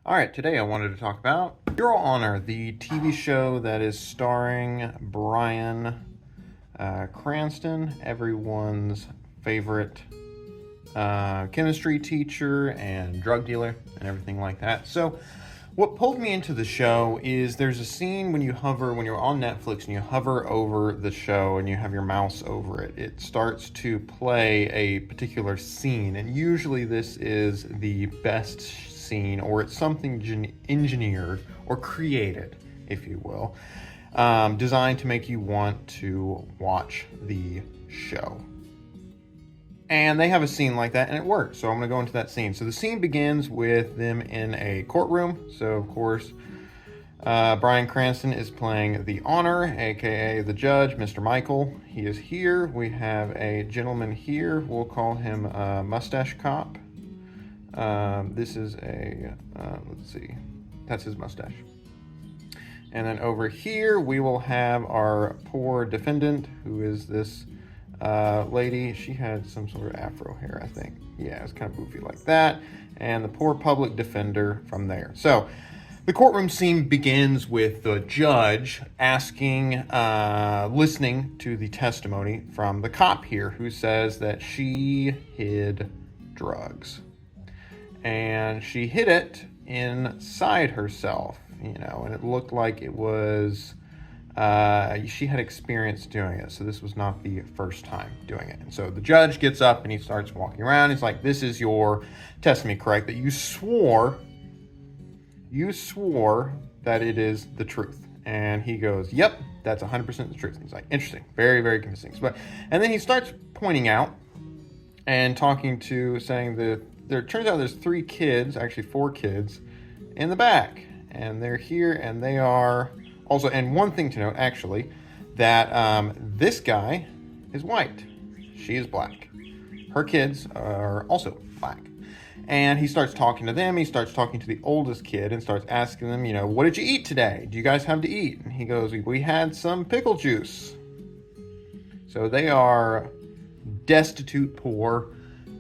All right, today I wanted to talk about Your Honor, the TV show that is starring Bryan Cranston, everyone's favorite chemistry teacher and drug dealer and everything like that. So what pulled me into the show is there's a scene when you're on Netflix and you hover over the show and you have your mouse over it, it starts to play a particular scene. And usually this is the best scene, or it's something engineered or created, if you will, designed to make you want to watch the show. And they have a scene like that, and it works. So I'm going to go into that scene. So the scene begins with them in a courtroom. So, of course, Bryan Cranston is playing the honor, a.k.a. the judge, Mr. Michael. He is here. We have a gentleman here. We'll call him Mustache Cop. This is let's see. That's his mustache. And then over here, we will have our poor defendant, who is this lady. She had some sort of afro hair, I think. Yeah, it's kind of goofy like that. And the poor public defender from there. So the courtroom scene begins with the judge listening to the testimony from the cop here, who says that she hid drugs. And she hid it inside herself, and it looked like it was... she had experience doing it, so this was not the first time doing it. And so the judge gets up and he starts walking around. He's like, "This is your testimony, correct? That you swore that it is the truth." And he goes, "Yep, that's 100% the truth." And he's like, "Interesting, very, very convincing." And then he starts pointing out and saying that there turns out there's 3 kids, actually 4 kids, in the back, and they're here, and they are. Also, and one thing to note, actually, that this guy is white. She is black. Her kids are also black. And he starts talking to them. He starts talking to the oldest kid and starts asking them, "What did you eat today? Do you guys have to eat?" And he goes, "We had some pickle juice." So they are destitute, poor.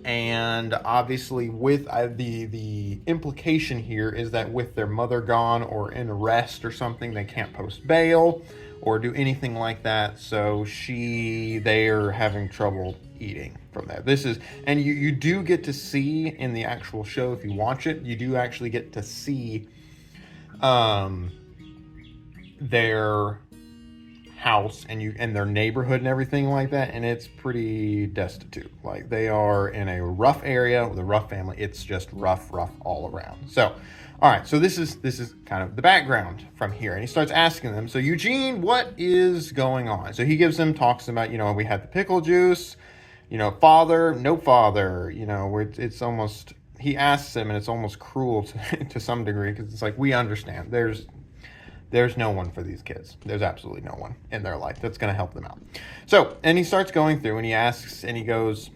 And obviously with the implication here is that with their mother gone or in arrest or something, they can't post bail or do anything like that. So they are having trouble eating from there. And you do get to see in the actual show, if you watch it, you do actually get to see their house and their neighborhood and everything like that, and it's pretty destitute. Like, they are in a rough area with a rough family. It's just rough all around. So all right, so this is kind of the background from here, and he starts asking them, "So Eugene, what is going on?" So he talks about, we had the pickle juice, father, no father, where it's almost, he asks him, and it's almost cruel to some degree, because it's like, we understand there's no one for these kids. There's absolutely no one in their life that's going to help them out. So, and he starts going through and he asks and he goes,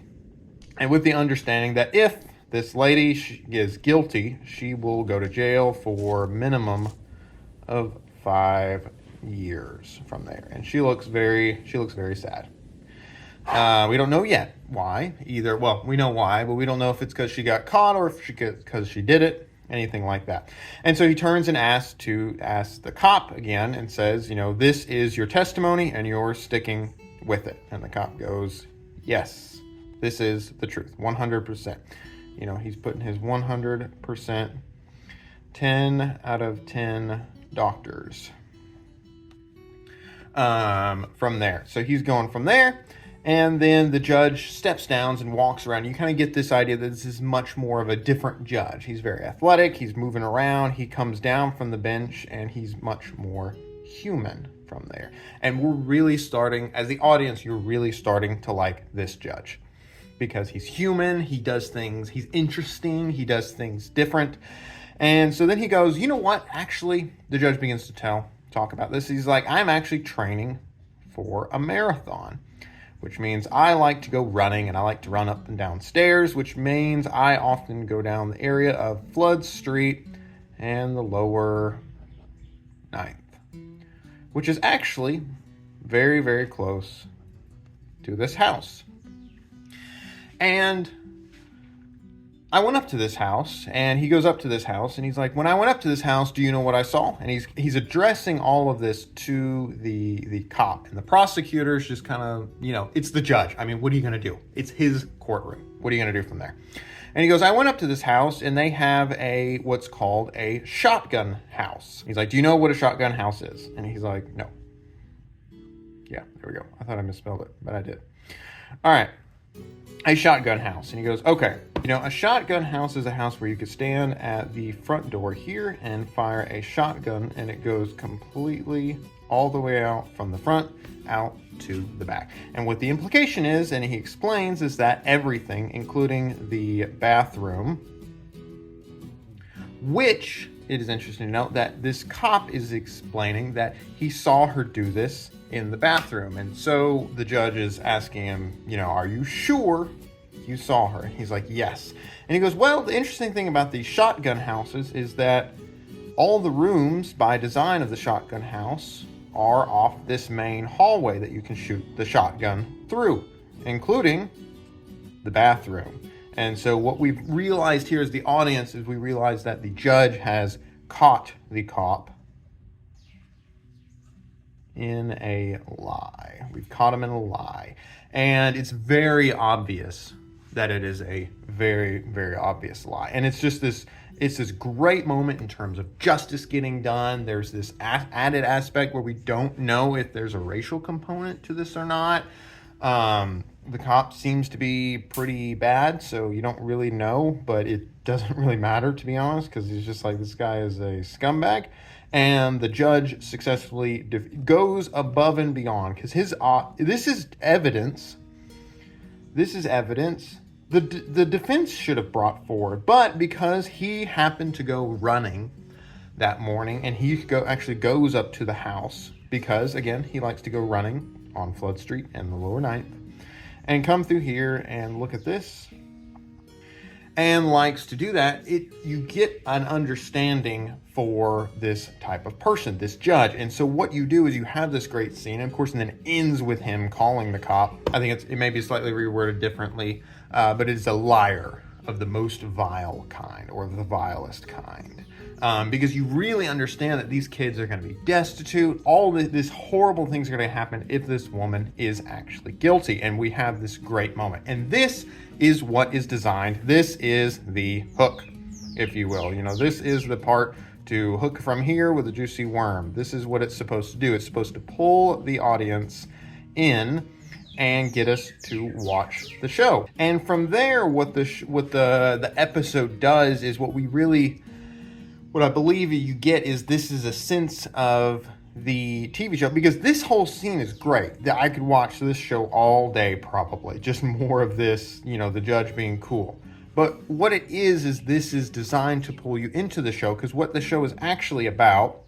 and with the understanding that if this lady is guilty, she will go to jail for a minimum of 5 years from there. And she looks very sad. We don't know yet why either. Well, we know why, but we don't know if it's because she got caught or if because she did it. Anything like that. And so he turns and asks the cop again and says, "This is your testimony and you're sticking with it." And the cop goes, "Yes, this is the truth, 100%. He's putting his 100%, 10 out of 10 doctors from there. So he's going from there. And then the judge steps down and walks around. You kind of get this idea that this is much more of a different judge. He's very athletic. He's moving around. He comes down from the bench, and he's much more human from there. And we're really starting, as the audience, you're really starting to like this judge. Because he's human. He does things. He's interesting. He does things different. And so then he goes, "You know what? Actually," the judge begins to talk about this. He's like, "I'm actually training for a marathon, which means I like to go running, and I like to run up and down stairs, which means I often go down the area of Flood Street and the lower 9th, which is actually very, very close to this house." And I went up to this house, and he goes up to this house, and he's like, when I went up to this house, do you know what I saw? And he's addressing all of this to the cop, and the prosecutor's just kind of, it's the judge. I mean, what are you going to do? It's his courtroom. What are you going to do from there? And he goes, I went up to this house, and they have what's called a shotgun house. He's like, do you know what a shotgun house is? And he's like, no. Yeah, there we go. I thought I misspelled it, but I did. All right. A shotgun house. And he goes, okay, a shotgun house is a house where you could stand at the front door here and fire a shotgun, and it goes completely all the way out from the front out to the back. And what the implication is, and he explains, is that everything, including the bathroom, which it is interesting to note that this cop is explaining that he saw her do this in the bathroom. And so the judge is asking him, are you sure you saw her? And he's like, yes. And he goes, well, the interesting thing about these shotgun houses is that all the rooms by design of the shotgun house are off this main hallway that you can shoot the shotgun through, including the bathroom. And so what we've realized here as the audience is we realize that the judge has caught the cop in a lie. We've caught him in a lie. And it's very obvious that it is a very, very obvious lie. And it's this great moment in terms of justice getting done. There's this added aspect where we don't know if there's a racial component to this or not. The cop seems to be pretty bad, so you don't really know, but it doesn't really matter, to be honest, because he's just like, this guy is a scumbag. And the judge successfully goes above and beyond, because this is evidence. This is evidence the defense should have brought forward, but because he happened to go running that morning, and he actually goes up to the house, because, again, he likes to go running on Flood Street and the Lower Ninth, and come through here and look at this, and likes to do that, you get an understanding for this type of person, this judge. And so what you do is you have this great scene, and of course, and then it ends with him calling the cop. I think it may be slightly reworded differently, but it's a liar of the most vile kind, or the vilest kind. Because you really understand that these kids are going to be destitute. All this horrible things are going to happen if this woman is actually guilty. And we have this great moment. And this is what is designed. This is the hook, if you will. This is the part to hook from here with a juicy worm. This is what it's supposed to do. It's supposed to pull the audience in and get us to watch the show. And from there, what the episode does is what I believe you get is this is a sense of the TV show, because this whole scene is great. I could watch this show all day, probably. Just more of this, the judge being cool. But what it is this is designed to pull you into the show, because what the show is actually about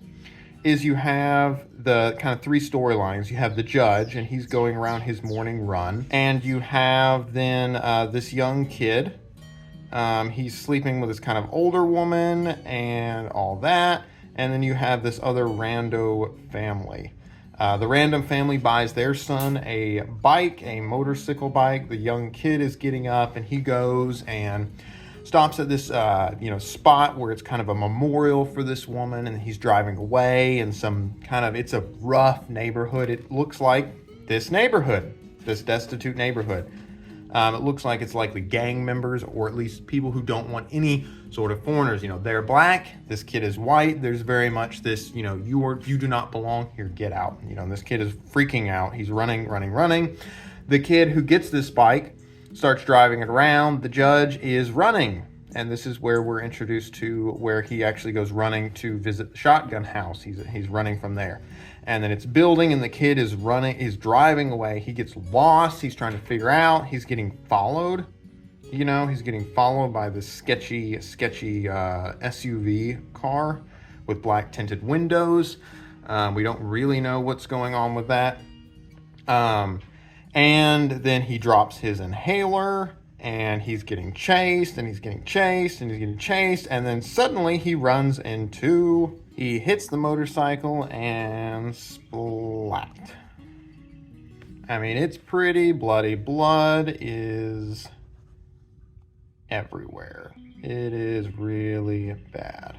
is you have the kind of three storylines. You have the judge, and he's going around his morning run. And you have then this young kid. He's sleeping with this kind of older woman and all that. And then you have this other rando family. The random family buys their son a bike, a motorcycle bike. The young kid is getting up, and he goes and stops at this spot where it's kind of a memorial for this woman, and he's driving away in it's a rough neighborhood. It looks like this neighborhood, this destitute neighborhood. It looks like it's likely gang members, or at least people who don't want any sort of foreigners. They're black, this kid is white. There's very much this, you do not belong here, get out. This kid is freaking out. He's running. The kid who gets this bike starts driving it around. The judge is running. And this is where we're introduced to where he actually goes running to visit the shotgun house. He's running from there. And then it's building, and the kid is driving away. He gets lost. He's trying to figure out. He's getting followed. He's getting followed by this sketchy SUV car with black tinted windows. We don't really know what's going on with that. And then he drops his inhaler, and he's getting chased, and he's getting chased, and he's getting chased. And then suddenly he hits the motorcycle and splat. I mean, it's pretty bloody. Blood is everywhere. It is really bad.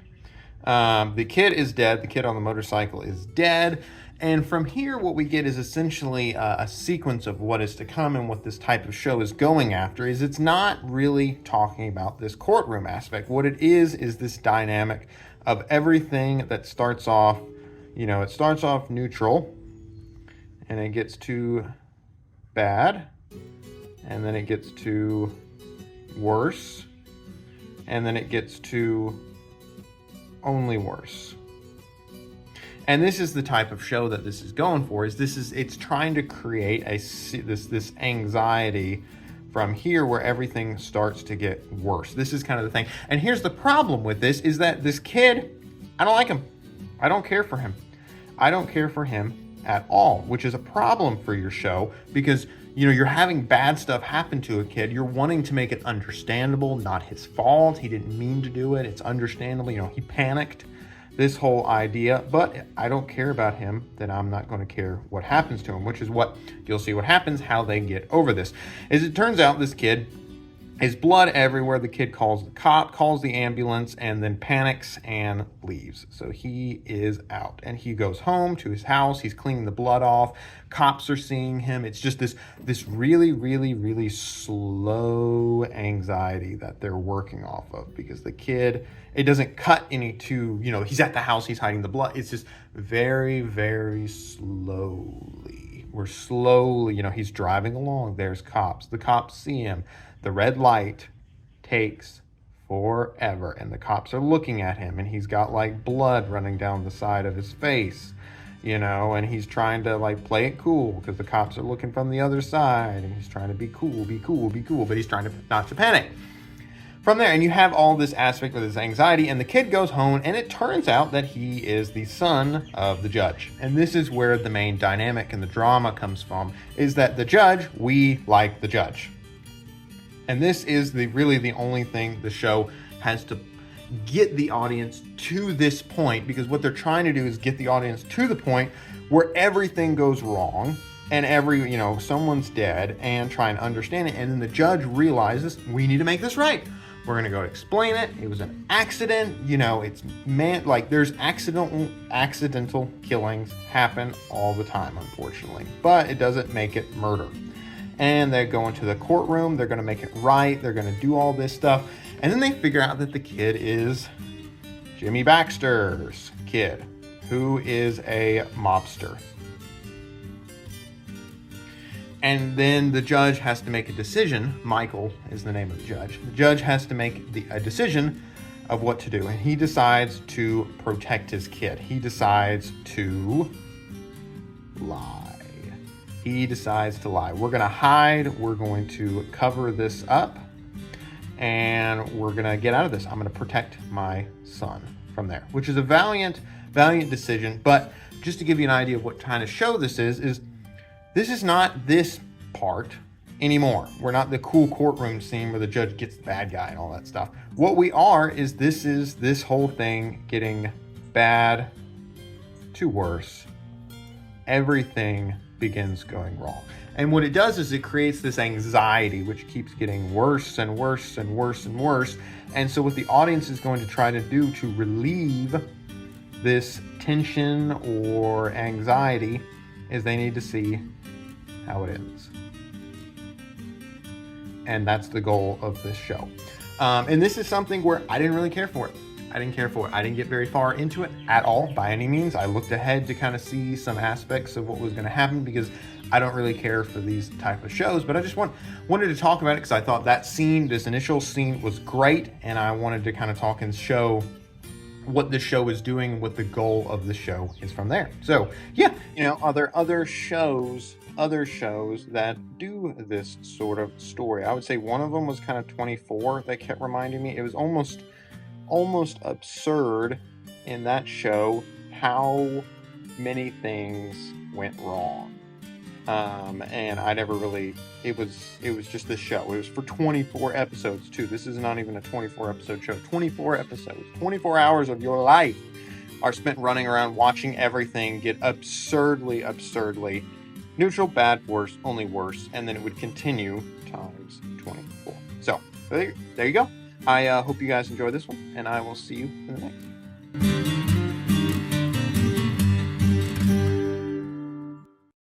The kid is dead. The kid on the motorcycle is dead. And from here, what we get is essentially a sequence of what is to come, and what this type of show is going after is it's not really talking about this courtroom aspect. What it is this dynamic of everything that starts off, it starts off neutral, and it gets to bad, and then it gets to worse, and then it gets to only worse. And this is the type of show that this is going for. It's trying to create this anxiety from here where everything starts to get worse. This is kind of the thing. And here's the problem with this is that this kid, I don't like him. I don't care for him. I don't care for him at all, which is a problem for your show because you're having bad stuff happen to a kid. You're wanting to make it understandable, not his fault. He didn't mean to do it. It's understandable. He panicked. This whole idea, but I don't care about him, then I'm not going to care what happens to him, which is what you'll see what happens, how they get over this. As it turns out, this kid is blood everywhere. The kid calls the cop, calls the ambulance, and then panics and leaves. So he is out, and he goes home to his house. He's cleaning the blood off. Cops are seeing him. It's just this really, really, really slow anxiety that they're working off of because the kid, it doesn't cut any to, he's at the house, he's hiding the blood. It's just very, very slowly. We're slowly, he's driving along. There's cops. The cops see him. The red light takes forever, and the cops are looking at him, and he's got like blood running down the side of his face, and he's trying to like play it cool because the cops are looking from the other side, and he's trying to be cool, but he's trying to not to panic. From there, and you have all this aspect with his anxiety, and the kid goes home, and it turns out that he is the son of the judge. And this is where the main dynamic and the drama comes from, is that the judge, we like the judge. And this is really the only thing the show has to get the audience to this point, because what they're trying to do is get the audience to the point where everything goes wrong and someone's dead, and try and understand it. And then the judge realizes we need to make this right. We're going to go explain it. It was an accident. It's there's accidental killings happen all the time, unfortunately, but it doesn't make it murder. And they go into the courtroom. They're going to make it right. They're going to do all this stuff. And then they figure out that the kid is Jimmy Baxter's kid, who is a mobster. And then the judge has to make a decision. Michael is the name of the judge. The judge has to make a decision of what to do. And he decides to protect his kid. He decides to lie. He decides to lie. We're going to hide. We're going to cover this up. And we're going to get out of this. I'm going to protect my son from there, which is a valiant decision. But just to give you an idea of what kind of show this is this is not this part anymore. We're not the cool courtroom scene where the judge gets the bad guy and all that stuff. What we are is this whole thing getting bad to worse. Everything begins going wrong. And what it does is it creates this anxiety, which keeps getting worse and worse and worse and worse. And so what the audience is going to try to do to relieve this tension or anxiety is they need to see how it ends. And that's the goal of this show. And this is something where I didn't really care for it. I didn't get very far into it at all by any means. I looked ahead to kind of see some aspects of what was going to happen because I don't really care for these type of shows, but I just wanted to talk about it because I thought that scene, this initial scene, was great, and I wanted to kind of talk and show what the show is doing, what the goal of the show is from there. So yeah, are there other shows that do this sort of story? I would say one of them was kind of 24 that kept reminding me. It was almost absurd in that show how many things went wrong. And I never really, it was just this show. It was for 24 episodes too. This is not even a 24 episode show. 24 episodes, 24 hours of your life are spent running around watching everything get absurdly neutral, bad, worse, only worse, and then it would continue times 24. So There you go. I hope you guys enjoy this one, and I will see you in the next.